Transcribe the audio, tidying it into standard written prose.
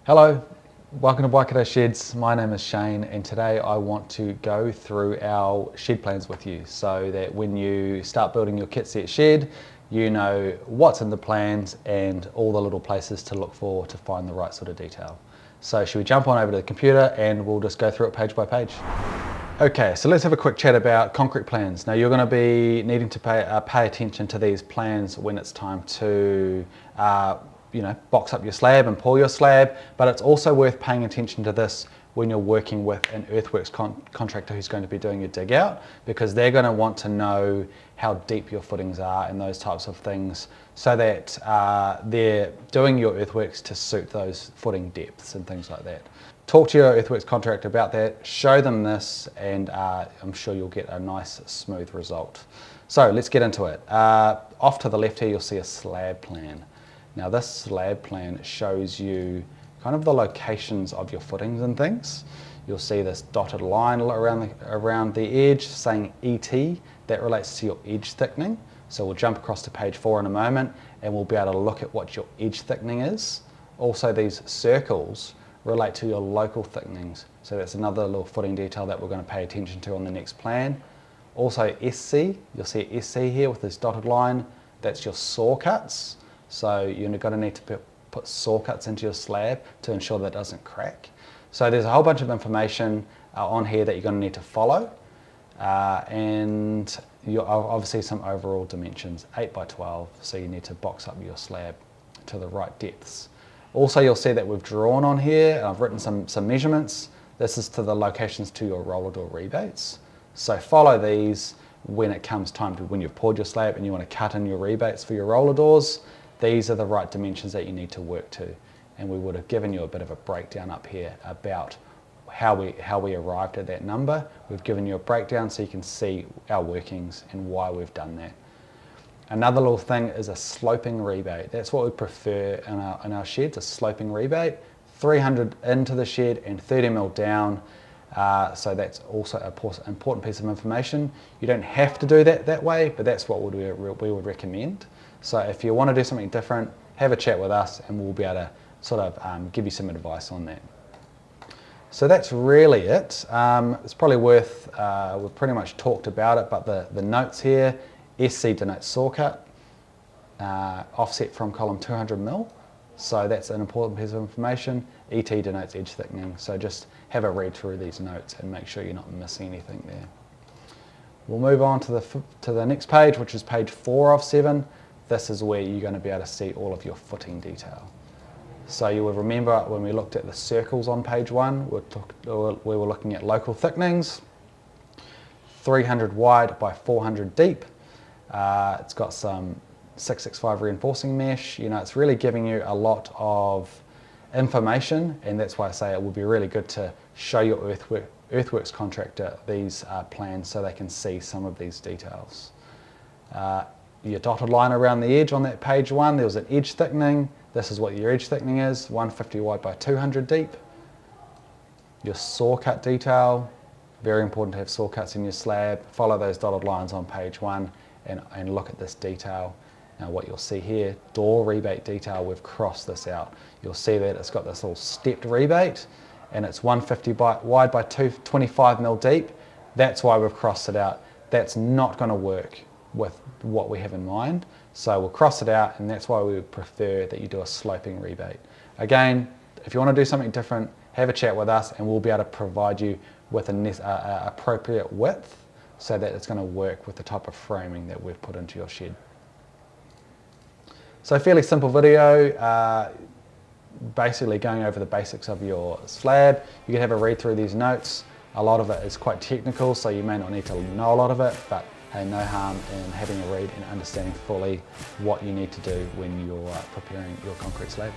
Hello, welcome to Waikato Sheds. My name is Shane and today I want to go through our shed plans with you so that when you start building your kit set shed, you know what's in the plans and all the little places to look for to find the right sort of detail. So should we jump on over to the computer and we'll just go through it page by page. Okay, so let's have a quick chat about concrete plans. Now you're going to be needing to pay attention to these plans when it's time to box up your slab and pour your slab, but it's also worth paying attention to this when you're working with an earthworks contractor who's going to be doing your dig out, because they're going to want to know how deep your footings are and those types of things so that they're doing your earthworks to suit those footing depths and things like that. Talk to your earthworks contractor about that, show them this, and I'm sure you'll get a nice smooth result. So let's get into it. Off to the left here you'll see a slab plan. Now this slab plan shows you kind of the locations of your footings and things. You'll see this dotted line around the edge saying ET. That relates to your edge thickening. So we'll jump across to page 4 in a moment and we'll be able to look at what your edge thickening is. Also these circles relate to your local thickenings. So that's another little footing detail that we're going to pay attention to on the next plan. Also SC, you'll see SC here with this dotted line. That's your saw cuts. So you're going to need to put saw cuts into your slab to ensure that it doesn't crack. So there's a whole bunch of information on here that you're going to need to follow. And you're obviously some overall dimensions, 8 by 12, so you need to box up your slab to the right depths. Also you'll see that we've drawn on here, and I've written some measurements. This is to the locations to your roller door rebates. So follow these when it comes time to when you've poured your slab and you want to cut in your rebates for your roller doors. These are the right dimensions that you need to work to, and we would have given you a bit of a breakdown up here about how we arrived at that number. We've given you a breakdown so you can see our workings and why we've done that. Another little thing is a sloping rebate. That's what we prefer in our sheds, a sloping rebate. 300 into the shed and 30 mil down. So that's also an important piece of information. You don't have to do that way, but that's what we would recommend. So if you want to do something different, have a chat with us and we'll be able to sort of give you some advice on that. So that's really it. It's probably worth, we've pretty much talked about it, but the notes here, SC denotes saw cut, offset from column 200 mil. So that's an important piece of information. ET denotes edge thickening. So just have a read through these notes and make sure you're not missing anything there. We'll move on to the next page, which is page 4 of 7. This is where you're going to be able to see all of your footing detail. So you will remember when we looked at the circles on page 1, we were looking at local thickenings, 300 wide by 400 deep. It's got some 665 reinforcing mesh. You know, it's really giving you a lot of information, and that's why I say it would be really good to show your earthworks contractor these plans so they can see some of these details. Your dotted line around the edge on that page 1, there was an edge thickening. This is what your edge thickening is, 150 wide by 200 deep. Your saw cut detail, very important to have saw cuts in your slab. Follow those dotted lines on page 1 and look at this detail. Now what you'll see here, door rebate detail, we've crossed this out. You'll see that it's got this little stepped rebate and it's 150 wide by 225 mil deep. That's why we've crossed it out. That's not going to work with what we have in mind. So we'll cross it out, and that's why we would prefer that you do a sloping rebate. Again, if you want to do something different, have a chat with us and we'll be able to provide you with an appropriate width so that it's going to work with the type of framing that we've put into your shed. So fairly simple video, basically going over the basics of your slab. You can have a read through these notes. A lot of it is quite technical, so you may not need to know a lot of it, but hey, no harm in having a read and understanding fully what you need to do when you're preparing your concrete slab.